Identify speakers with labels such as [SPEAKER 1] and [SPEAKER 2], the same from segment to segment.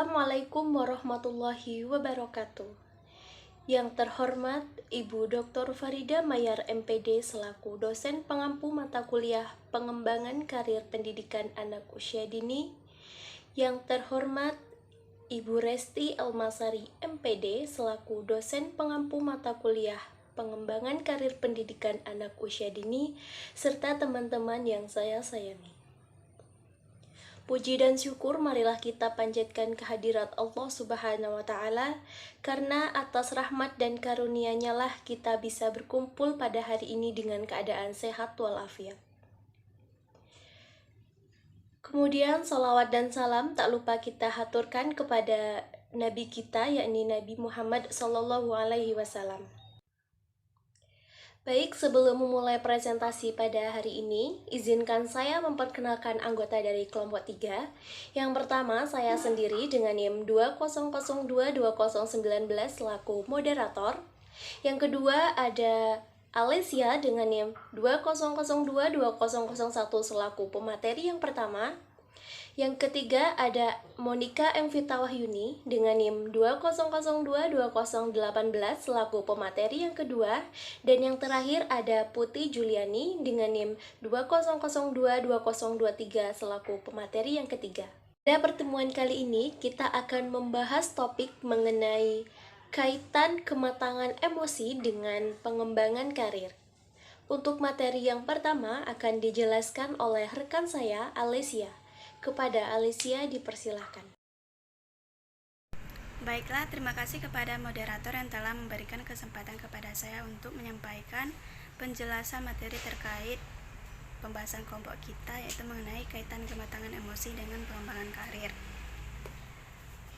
[SPEAKER 1] Assalamualaikum warahmatullahi wabarakatuh. Yang terhormat Ibu Dr. Farida Mayar MPD selaku dosen pengampu mata kuliah Pengembangan Karir Pendidikan Anak Usia Dini. Yang terhormat Ibu Resti Almasari MPD selaku dosen pengampu mata kuliah Pengembangan Karir Pendidikan Anak Usia Dini, serta teman-teman yang saya sayangi. Puji dan syukur marilah kita panjatkan kehadirat Allah Subhanahu wa Ta'ala, karena atas rahmat dan karunia-Nya lah kita bisa berkumpul pada hari ini dengan keadaan sehat walafiat. Kemudian salawat dan salam tak lupa kita haturkan kepada Nabi kita, yakni Nabi Muhammad SAW. Baik, sebelum memulai presentasi pada hari ini, izinkan saya memperkenalkan anggota dari kelompok 3. Yang pertama, saya sendiri dengan NIM 20022019 selaku moderator. Yang kedua, ada Alicia dengan NIM 20022001 selaku pemateri yang pertama. Yang ketiga ada Monica Emvita Wahyuni dengan NIM 20022018 selaku pemateri yang kedua. Dan yang terakhir ada Putih Juliani dengan NIM 20022023 selaku pemateri yang ketiga. Pada pertemuan kali ini kita akan membahas topik mengenai kaitan kematangan emosi dengan pengembangan karir. Untuk materi yang pertama akan dijelaskan oleh rekan saya, Alicia. Kepada Alicia dipersilahkan.
[SPEAKER 2] Baiklah, terima kasih kepada moderator yang telah memberikan kesempatan kepada saya untuk menyampaikan penjelasan materi terkait pembahasan kelompok kita, yaitu mengenai kaitan kematangan emosi dengan pengembangan karir.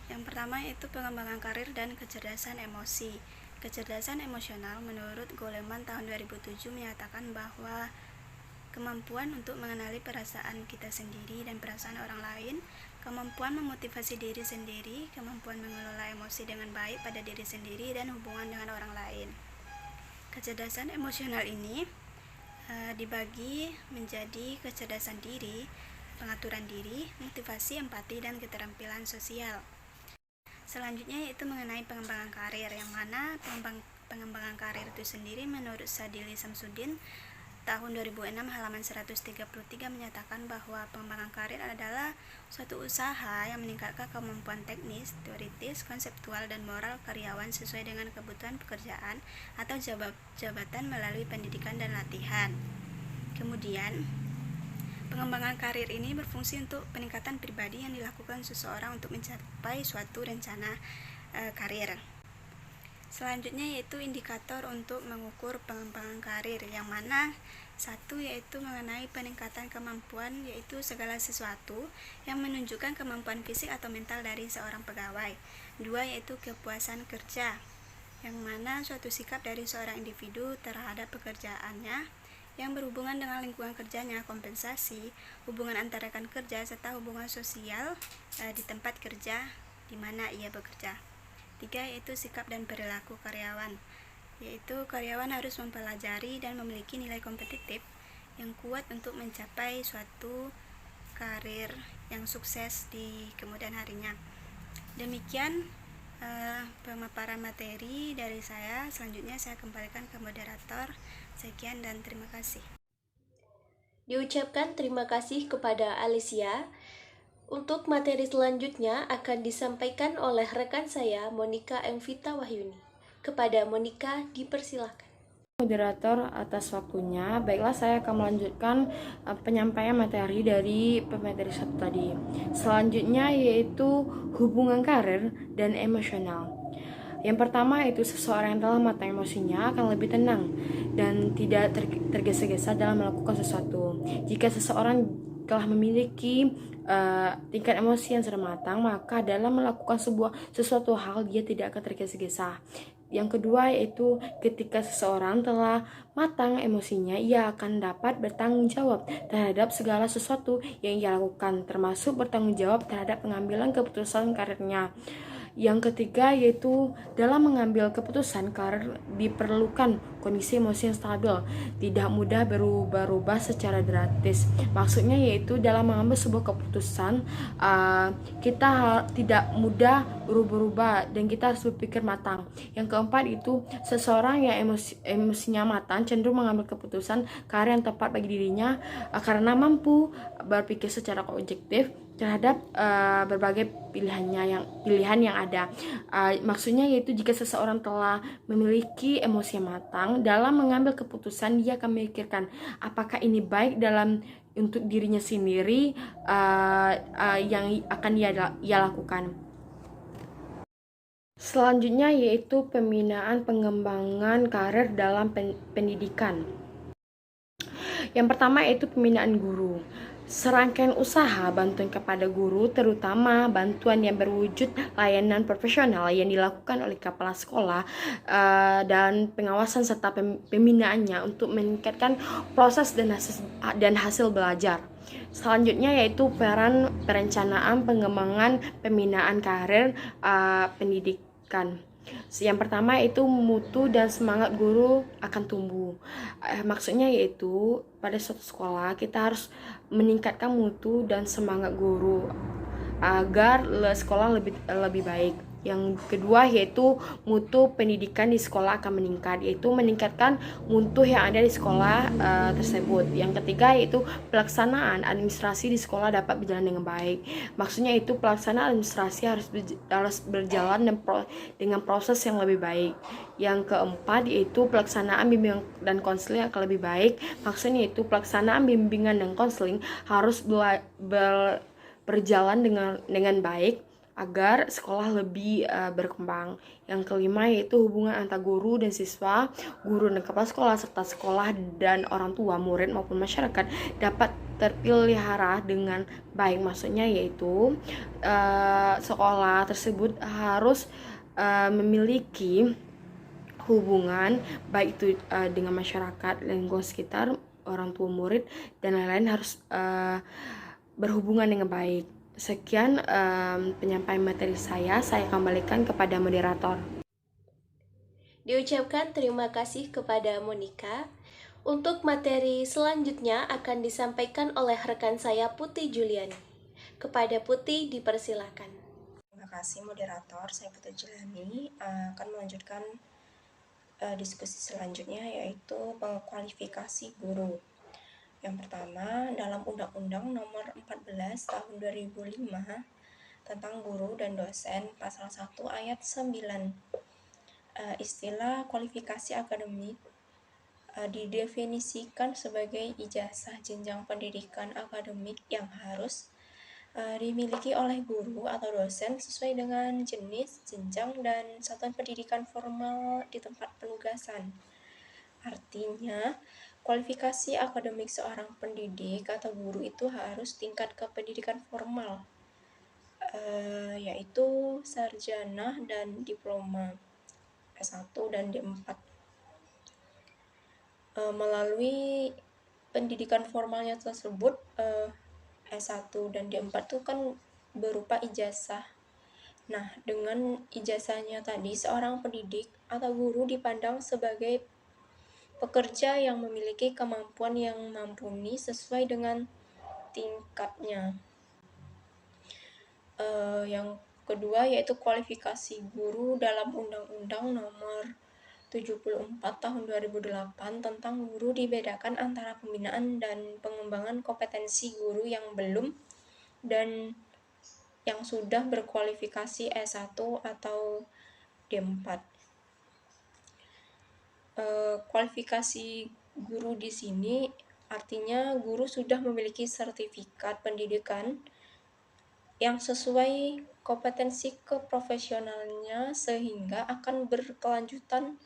[SPEAKER 2] Yang pertama yaitu pengembangan karir dan kecerdasan emosi. Kecerdasan emosional menurut Goleman tahun 2007 menyatakan bahwa kemampuan untuk mengenali perasaan kita sendiri dan perasaan orang lain, kemampuan memotivasi diri sendiri, kemampuan mengelola emosi dengan baik pada diri sendiri dan hubungan dengan orang lain. Kecerdasan emosional ini dibagi menjadi kecerdasan diri, pengaturan diri, motivasi, empati, dan keterampilan sosial. Selanjutnya yaitu mengenai pengembangan karir, yang mana pengembangan karir itu sendiri menurut Sadili Samsudin tahun 2006 halaman 133 menyatakan bahwa pengembangan karir adalah suatu usaha yang meningkatkan kemampuan teknis, teoritis, konseptual, dan moral karyawan sesuai dengan kebutuhan pekerjaan atau jabatan melalui pendidikan dan latihan. Kemudian, pengembangan karir ini berfungsi untuk peningkatan pribadi yang dilakukan seseorang untuk mencapai suatu rencana karir. Selanjutnya yaitu indikator untuk mengukur pengembangan karir, yang mana satu yaitu mengenai peningkatan kemampuan, yaitu segala sesuatu yang menunjukkan kemampuan fisik atau mental dari seorang pegawai. Dua yaitu kepuasan kerja, yang mana suatu sikap dari seorang individu terhadap pekerjaannya yang berhubungan dengan lingkungan kerjanya, kompensasi, hubungan antar rekan kerja, serta hubungan sosial di tempat kerja di mana ia bekerja. Tiga yaitu sikap dan perilaku karyawan, yaitu karyawan harus mempelajari dan memiliki nilai kompetitif yang kuat untuk mencapai suatu karir yang sukses di kemudian harinya. Demikian pemaparan materi dari saya. Selanjutnya saya kembalikan ke moderator. Sekian dan terima kasih.
[SPEAKER 1] Diucapkan terima kasih kepada Alicia. Untuk materi selanjutnya akan disampaikan oleh rekan saya, Monica Emvita Wahyuni. Kepada Monica dipersilahkan.
[SPEAKER 3] Moderator atas waktunya. Baiklah, saya akan melanjutkan penyampaian materi dari pemateri 1 tadi. Selanjutnya yaitu hubungan karir dan emosional. Yang pertama yaitu seseorang yang telah matang emosinya akan lebih tenang dan tidak tergesa-gesa dalam melakukan sesuatu. Jika seseorang telah memiliki tingkat emosi yang sudah matang, maka dalam melakukan sesuatu hal dia tidak akan tergesa-gesa. Yang kedua yaitu ketika seseorang telah matang emosinya, ia akan dapat bertanggung jawab terhadap segala sesuatu yang ia lakukan, termasuk bertanggung jawab terhadap pengambilan keputusan karirnya. Yang ketiga yaitu dalam mengambil keputusan karir diperlukan kondisi emosi yang stabil, tidak mudah berubah-ubah secara drastis. Maksudnya yaitu dalam mengambil sebuah keputusan, kita tidak mudah berubah-ubah dan kita harus berpikir matang. Yang keempat itu seseorang yang emosinya matang cenderung mengambil keputusan karir yang tepat bagi dirinya karena mampu berpikir secara objektif terhadap berbagai pilihan yang ada. Maksudnya yaitu jika seseorang telah memiliki emosi yang matang dalam mengambil keputusan, dia akan memikirkan apakah ini baik untuk dirinya sendiri yang akan ia lakukan. Selanjutnya yaitu pembinaan pengembangan karir dalam pendidikan. Yang pertama yaitu pembinaan guru. Serangkaian usaha bantuan kepada guru, terutama bantuan yang berwujud layanan profesional yang dilakukan oleh kepala sekolah dan pengawasan serta pembinaannya untuk meningkatkan proses dan hasil belajar. Selanjutnya yaitu perencanaan pengembangan pembinaan karir pendidikan. Yang pertama yaitu mutu dan semangat guru akan tumbuh. Maksudnya yaitu pada suatu sekolah kita harus meningkatkan mutu dan semangat guru agar sekolah lebih baik. Yang kedua yaitu mutu pendidikan di sekolah akan meningkat, yaitu meningkatkan mutu yang ada di sekolah tersebut. Yang ketiga yaitu pelaksanaan administrasi di sekolah dapat berjalan dengan baik. Maksudnya itu pelaksanaan administrasi harus berjalan dengan proses yang lebih baik. Yang keempat yaitu pelaksanaan bimbingan dan konseling akan lebih baik. Maksudnya itu pelaksanaan bimbingan dan konseling harus berjalan dengan baik agar sekolah lebih berkembang. Yang kelima yaitu hubungan antara guru dan siswa, guru dan kepala sekolah, serta sekolah dan orang tua, murid maupun masyarakat dapat terpelihara dengan baik. Maksudnya yaitu sekolah tersebut harus memiliki hubungan baik itu dengan masyarakat, lingkungan sekitar, orang tua, murid, dan lain-lain harus berhubungan dengan baik. Sekian penyampaian materi saya kembalikan kepada moderator.
[SPEAKER 1] Diucapkan terima kasih kepada Monica. Untuk materi selanjutnya akan disampaikan oleh rekan saya Putih Juliani. Kepada Putih dipersilakan.
[SPEAKER 4] Terima kasih moderator, saya Putih Juliani akan melanjutkan diskusi selanjutnya yaitu pengkualifikasi guru. Yang pertama, dalam Undang-Undang Nomor 14 Tahun 2005 tentang guru dan dosen pasal 1 ayat 9, istilah kualifikasi akademik didefinisikan sebagai ijazah jenjang pendidikan akademik yang harus dimiliki oleh guru atau dosen sesuai dengan jenis, jenjang, dan satuan pendidikan formal di tempat penugasan. Artinya, kualifikasi akademik seorang pendidik atau guru itu harus tingkat kependidikan formal, yaitu sarjana dan diploma S1 dan D4. Melalui pendidikan formalnya tersebut, S1 dan D4 itu kan berupa ijazah. Nah, dengan ijazahnya tadi, seorang pendidik atau guru dipandang sebagai pekerja yang memiliki kemampuan yang mumpuni sesuai dengan tingkatnya. Yang kedua yaitu kualifikasi guru dalam Undang-Undang Nomor 74 Tahun 2008 tentang guru dibedakan antara pembinaan dan pengembangan kompetensi guru yang belum dan yang sudah berkualifikasi S1 atau D4. Kualifikasi guru di sini artinya guru sudah memiliki sertifikat pendidikan yang sesuai kompetensi keprofesionalnya sehingga akan berkelanjutan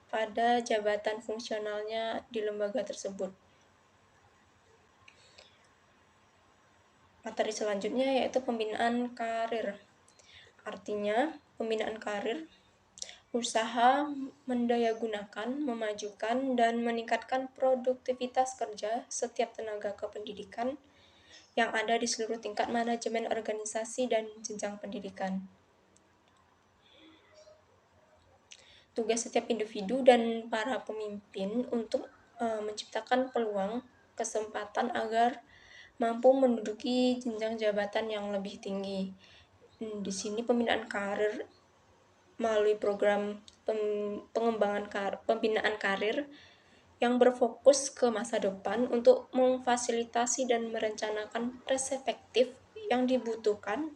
[SPEAKER 4] pada jabatan fungsionalnya di lembaga tersebut. Materi selanjutnya yaitu pembinaan karir. Artinya, pembinaan karir usaha mendayagunakan, memajukan, dan meningkatkan produktivitas kerja setiap tenaga kependidikan yang ada di seluruh tingkat manajemen organisasi dan jenjang pendidikan. tugas setiap individu dan para pemimpin untuk menciptakan peluang kesempatan agar mampu menduduki jenjang jabatan yang lebih tinggi. Di sini pembinaan karir melalui program pembinaan karir yang berfokus ke masa depan untuk memfasilitasi dan merencanakan perspektif yang dibutuhkan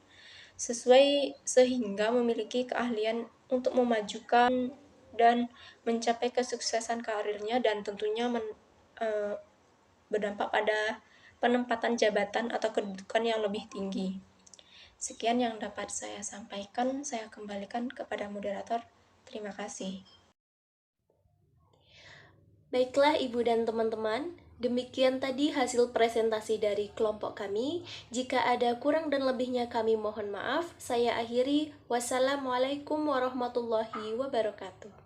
[SPEAKER 4] sesuai sehingga memiliki keahlian untuk memajukan dan mencapai kesuksesan karirnya dan tentunya berdampak pada penempatan jabatan atau kedudukan yang lebih tinggi. Sekian yang dapat saya sampaikan, saya kembalikan kepada moderator. Terima kasih.
[SPEAKER 1] Baiklah Ibu dan teman-teman, demikian tadi hasil presentasi dari kelompok kami. Jika ada kurang dan lebihnya kami mohon maaf. Saya akhiri. Wassalamualaikum warahmatullahi wabarakatuh.